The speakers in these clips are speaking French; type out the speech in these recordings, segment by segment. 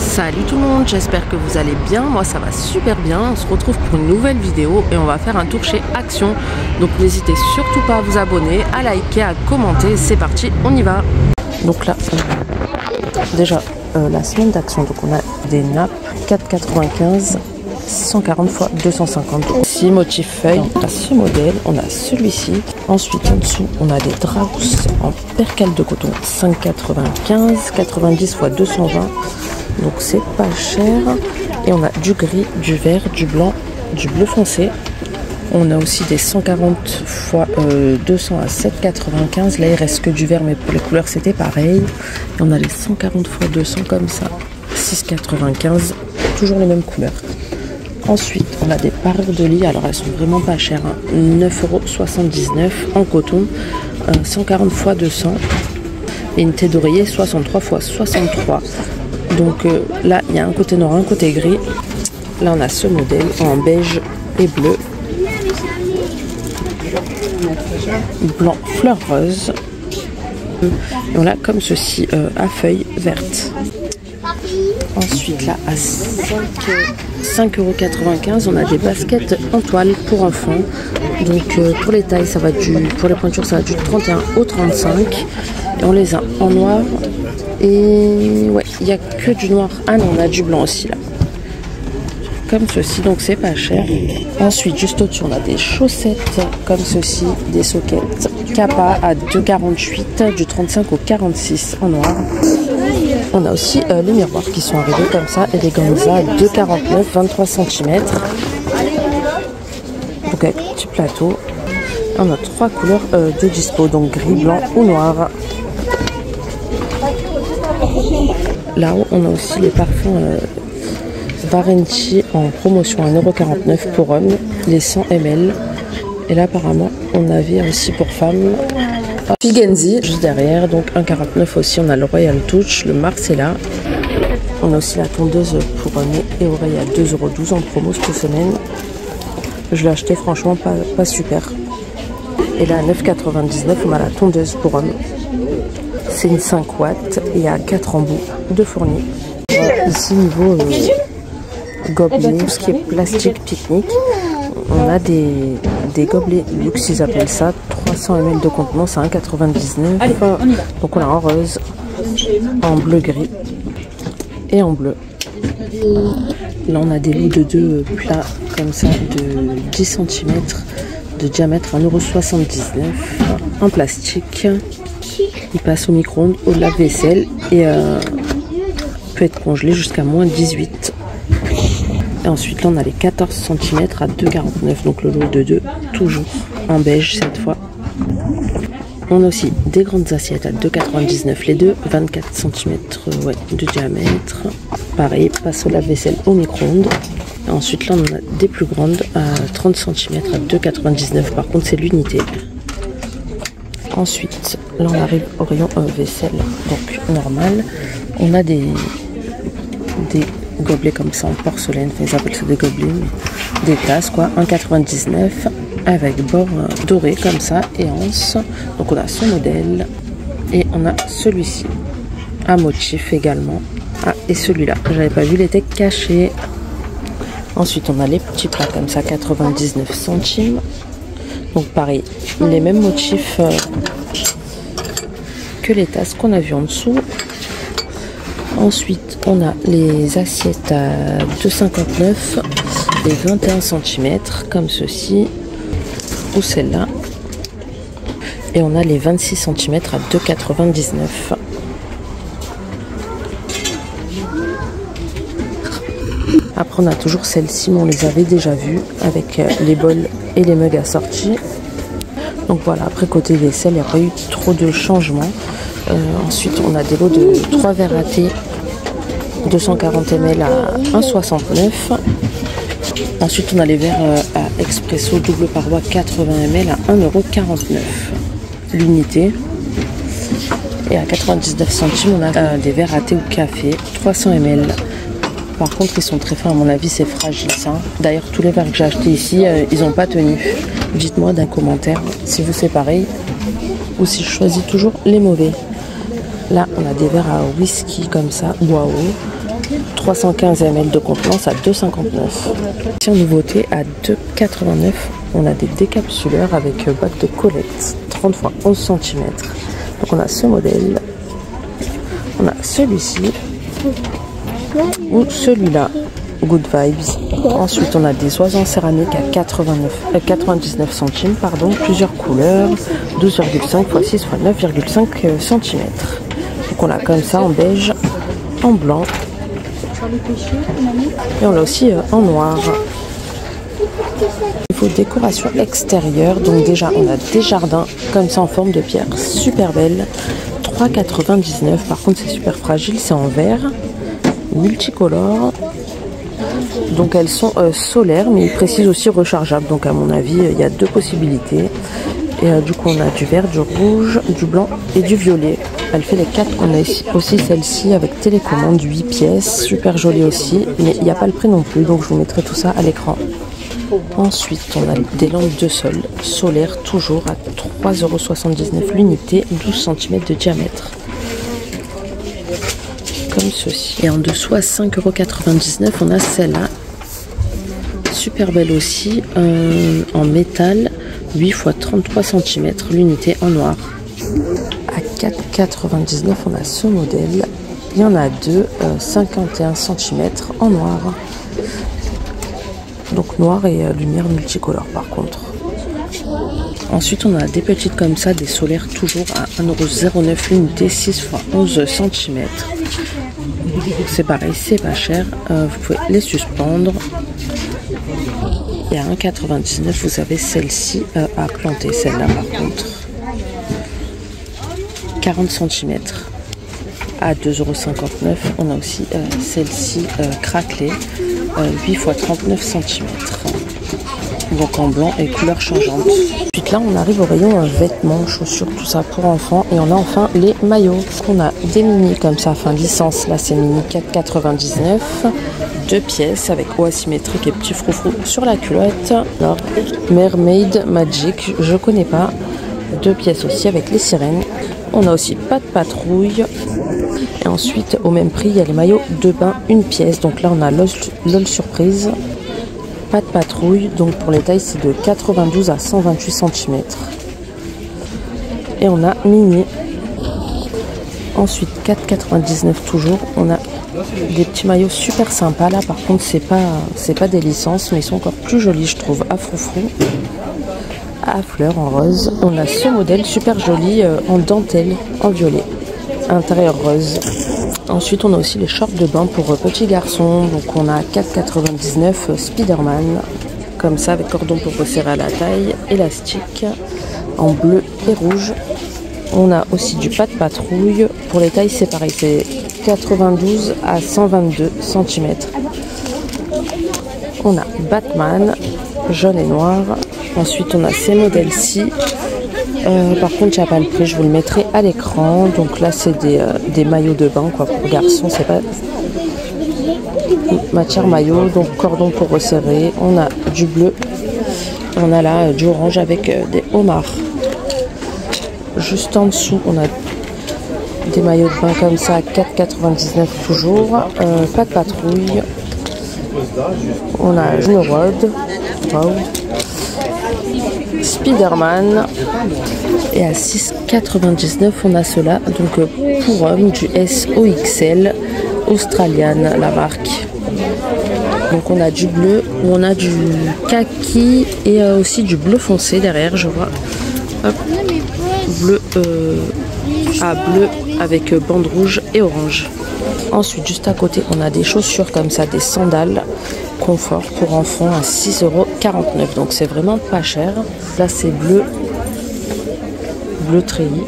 Salut tout le monde, j'espère que vous allez bien, moi ça va super bien. On se retrouve pour une nouvelle vidéo et on va faire un tour chez Action. Donc n'hésitez surtout pas à vous abonner, à liker, à commenter, c'est parti, on y va. Donc là, déjà la semaine d'Action, donc on a des nappes 4,95, 140 x 250. 6 motifs feuilles, on a ce modèle, on a celui-ci. Ensuite en dessous on a des draps en percale de coton 5,95, 90 x 220. Donc c'est pas cher. Et on a du gris, du vert, du blanc, du bleu foncé. On a aussi des 140 x 200 à 7,95. Là il reste que du vert, mais pour les couleurs c'était pareil. Et on a les 140 x 200 comme ça, 6,95. Toujours les mêmes couleurs. Ensuite on a des parures de lit, alors elles sont vraiment pas chères, hein. 9,79 € en coton, 140 x 200. Et une tête d'oreiller 63 x 63. Donc là il y a un côté noir, un côté gris. Là on a ce modèle en beige et bleu, blanc fleur rose. Et on l'a comme ceci à feuilles vertes. Ensuite là à 5,95 € on a des baskets en toile pour enfants. Donc pour les tailles ça va pour les pointures ça va du 31 au 35. Et on les a en noir. Et ouais, il n'y a que du noir. Ah non, on a du blanc aussi là. Comme ceci, donc c'est pas cher. Ensuite, juste au-dessus, on a des chaussettes comme ceci, des sockets Kappa à 2,48, du 35 au 46 en noir. On a aussi les miroirs qui sont arrivés comme ça, et les Ganza à 2,49, 23 cm. Donc avec petit plateau. On a 3 couleurs de dispo, donc gris, blanc ou noir. Là-haut, on a aussi les parfums Varenti en promotion à 1,49 € pour hommes, les 100 ml. Et là, apparemment, on avait aussi pour femmes Figenzi juste derrière, donc 1,49 € aussi. On a le Royal Touch, le Marcella. On a aussi la tondeuse pour nez et oreilles à 2,12 € en promo cette semaine. Je l'ai acheté, franchement, pas super. Et là, à 9,99 €, on a la tondeuse pour hommes. C'est une 5 watts et il y a 4 embouts de fournis. Ici, niveau gobelets, tout ce qui est plastique pique-nique, on a des gobelets luxe, ils appellent ça, 300 ml de contenant, c'est 1,99 €. Donc on a en rose, en bleu gris et en bleu. Là on a des lots de 2 plats comme ça de 10 cm de diamètre, 1,79 € en plastique. Il passe au micro-ondes, au lave-vaisselle et peut être congelé jusqu'à moins 18. Et ensuite là on a les 14 cm à 2,49 €, donc le lot de 2, toujours en beige cette fois. On a aussi des grandes assiettes à 2,99 € les deux, 24 cm ouais, de diamètre. Pareil, passe au lave-vaisselle au micro-ondes. Et ensuite là on a des plus grandes à 30 cm à 2,99 €, par contre c'est l'unité. Ensuite, là on arrive au rayon vaisselle, donc normal. On a des gobelets comme ça en porcelaine, ils appellent ça des gobelets, des tasses quoi, 1,99 € avec bord doré comme ça et anse. Donc on a ce modèle et on a celui-ci, à motif également. Ah, et celui-là, j'avais pas vu, il était caché. Ensuite on a les petits plats comme ça, 99 centimes. Donc pareil, les mêmes motifs que les tasses qu'on a vu en dessous. Ensuite, on a les assiettes à 2,59 € et 21 cm comme ceci, ou celle-là. Et on a les 26 cm à 2,99 €. Après, on a toujours celle-ci, mais on les avait déjà vues avec les bols et les mugs assortis. Donc voilà, après côté vaisselle, il n'y a pas eu trop de changements. Ensuite, on a des lots de 3 verres à thé, 240 ml à 1,69 €. Ensuite, on a les verres à expresso double paroi 80 ml à 1,49 € l'unité. Et à 99 centimes, on a des verres à thé ou café, 300 ml. Par contre, ils sont très fins, à mon avis, c'est fragile ça. D'ailleurs, tous les verres que j'ai achetés ici, ils n'ont pas tenu. Dites-moi dans les commentaires si vous c'est pareil ou si je choisis toujours les mauvais. Là, on a des verres à whisky comme ça, waouh, 315 ml de contenance à 2,59. Ici en nouveauté à 2,89, on a des décapsuleurs avec bac de Colette 30 x 11 cm. Donc on a ce modèle, on a celui-ci ou celui-là, Good Vibes. Ensuite on a des oiseaux en céramique à 99 centimes, plusieurs couleurs, 12,5 x 6 x 9,5 cm. Donc on a comme ça en beige, en blanc et on l'a aussi en noir. Il faut décoration extérieure, donc déjà on a des jardins comme ça en forme de pierre, super belle, 3,99. Par contre c'est super fragile, c'est en verre, multicolore. Donc elles sont solaires, mais ils précisent aussi rechargeables. Donc à mon avis il y a deux possibilités. Et du coup on a du vert, du rouge, du blanc et du violet. Elle fait les 4. On a aussi celle-ci avec télécommande, 8 pièces, super jolie aussi, mais il n'y a pas le prix non plus, donc je vous mettrai tout ça à l'écran. Ensuite on a des lampes de sol solaires, toujours à 3,79 € l'unité, 12 cm de diamètre. Comme ceci. Et en dessous à 5,99 €, on a celle-là. Super belle aussi, en métal, 8 x 33 cm l'unité en noir. À 4,99 € on a ce modèle. Il y en a deux, 51 cm en noir. Donc noir et lumière multicolore par contre. Ensuite on a des petites comme ça, des solaires toujours à 1,09 € l'unité, 6 x 11 cm. C'est pareil, c'est pas cher, vous pouvez les suspendre. Et à 1,99 € vous avez celle-ci à planter, celle-là par contre. 40 cm à 2,59 €. On a aussi celle-ci craquelée, 8 x 39 cm. Donc en blanc et couleur changeante. Ensuite là on arrive au rayon vêtements, chaussures, tout ça pour enfants. Et on a enfin les maillots. On a des mini comme ça, fin licence. Là c'est mini 4,99 €. 2 pièces avec haut asymétrique et petit froufrou sur la culotte. Alors Mermaid Magic, je connais pas. 2 pièces aussi avec les sirènes. On a aussi pas de patrouille. Et ensuite au même prix il y a les maillots de bain, 1 pièce. Donc là on a LOL surprise. Pas de patrouille, donc pour les tailles c'est de 92 à 128 cm. Et on a mini. Ensuite 4,99 € toujours. On a des petits maillots super sympas. Là par contre c'est pas des licences, mais ils sont encore plus jolis je trouve, à froufrou, à fleurs en rose. On a ce modèle super joli en dentelle, en violet, intérieur rose. Ensuite on a aussi les shorts de bain pour petits garçons. Donc on a 4,99 € Spider-Man, comme ça avec cordon pour resserrer à la taille, élastique, en bleu et rouge. On a aussi du pas de patrouille. Pour les tailles c'est pareil, c'est 92 à 122 cm. On a Batman, jaune et noir. Ensuite on a ces modèles-ci. Par contre il n'y a pas le prix, je vous le mettrai à l'écran. Donc là c'est des maillots de bain quoi, pour garçons, c'est pas matière maillot. Donc cordon pour resserrer. On a du bleu, on a là du orange avec des homards. Juste en dessous on a des maillots de bain comme ça à 4,99 € toujours. Pas de patrouille. On a Juno Road, Spider-Man. Et à 6,99 € on a cela, donc pour hommes, du SOXL Australian, la marque. Donc on a du bleu, on a du kaki et aussi du bleu foncé derrière, je vois. Hop. Bleu bleu avec bande rouge et orange. Ensuite juste à côté on a des chaussures comme ça, des sandales confort pour enfants à 6,49 €. Donc c'est vraiment pas cher. Là c'est bleu treillis.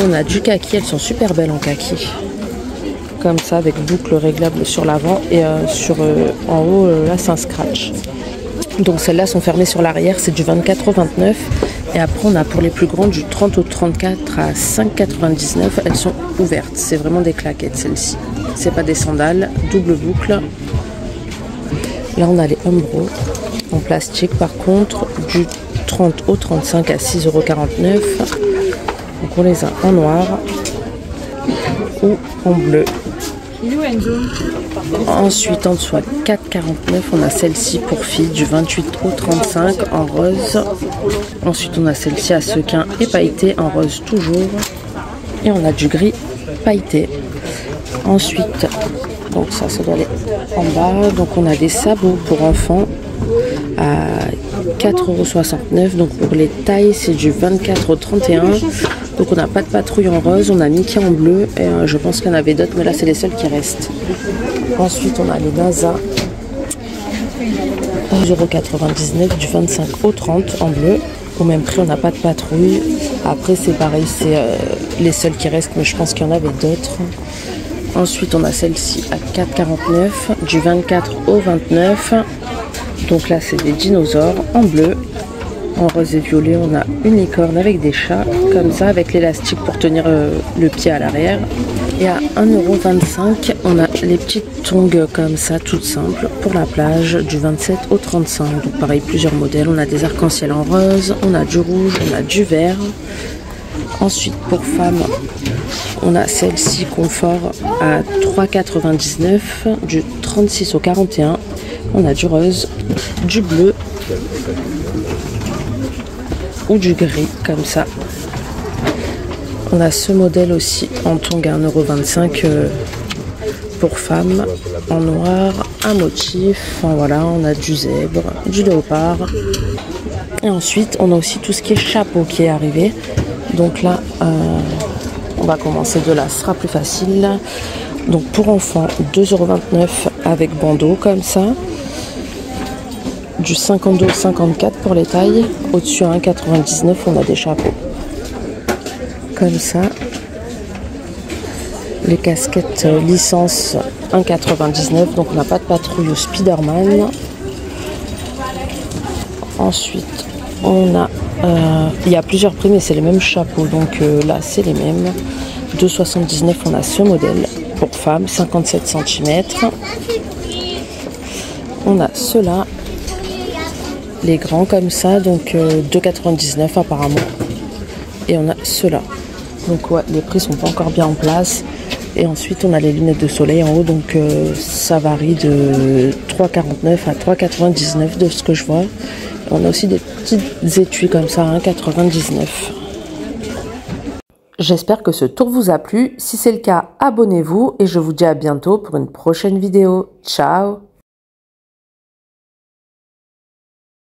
On a du kaki, elles sont super belles en kaki, comme ça avec boucle réglable sur l'avant et en haut là c'est un scratch. Donc celles-là sont fermées sur l'arrière, c'est du 24 au 29. Et après on a pour les plus grandes du 30 au 34 à 5,99 €. Elles sont ouvertes, c'est vraiment des claquettes celles-ci. C'est pas des sandales, double boucle. Là on a les Umbro en plastique par contre, du 30 au 35 à 6,49 €. Donc on les a en noir ou en bleu. Ensuite, en dessous à 4,49, on a celle-ci pour filles du 28 au 35 en rose. Ensuite, on a celle-ci à sequin et pailleté en rose toujours. Et on a du gris pailleté. Ensuite, donc ça doit aller en bas. Donc on a des sabots pour enfants à 4,69 €. Donc pour les tailles, c'est du 24 au 31. Donc on n'a pas de patrouille en rose, on a Mickey en bleu. Et je pense qu'il y en avait d'autres, mais là c'est les seuls qui restent. Ensuite, on a les NASA. 11,99 € du 25 au 30 en bleu. Au même prix, on n'a pas de patrouille. Après, c'est pareil, c'est les seuls qui restent, mais je pense qu'il y en avait d'autres. Ensuite, on a celle-ci à 4,49 € du 24 au 29. Donc là, c'est des dinosaures en bleu. En rose et violet, on a une licorne avec des chats, comme ça, avec l'élastique pour tenir le pied à l'arrière. Et à 1,25 €, on a les petites tongs comme ça, toutes simples, pour la plage, du 27 au 35. Donc pareil, plusieurs modèles. On a des arcs-en-ciel en rose, on a du rouge, on a du vert. Ensuite, pour femmes, on a celle-ci confort à 3,99 € du 36 au 41. On a du rose, du bleu ou du gris comme ça. On a ce modèle aussi en tongs à 1,25 € pour femmes, en noir, un motif. Enfin voilà, on a du zèbre, du léopard. Et ensuite, on a aussi tout ce qui est chapeau qui est arrivé. Donc là, on va commencer de là, ce sera plus facile. Donc pour enfants, 2,29 € avec bandeau comme ça. Du 52 au 54 pour les tailles. Au-dessus à 1,99 €, on a des chapeaux. Comme ça. Les casquettes licence 1,99 €. Donc on n'a pas de patrouille au Spider-Man. Ensuite, on a... il y a plusieurs prix, mais c'est les mêmes chapeaux. Donc là, c'est les mêmes. 2,79 €, on a ce modèle pour femmes, 57 cm. On a ceux-là, les grands comme ça, donc 2,99 € apparemment. Et on a ceux-là. Donc ouais, les prix sont pas encore bien en place. Et ensuite, on a les lunettes de soleil en haut. Donc ça varie de 3,49 € à 3,99 € de ce que je vois. Et on a aussi des petites étuis comme ça à 1,99 €. J'espère que ce tour vous a plu. Si c'est le cas, abonnez-vous et je vous dis à bientôt pour une prochaine vidéo. Ciao!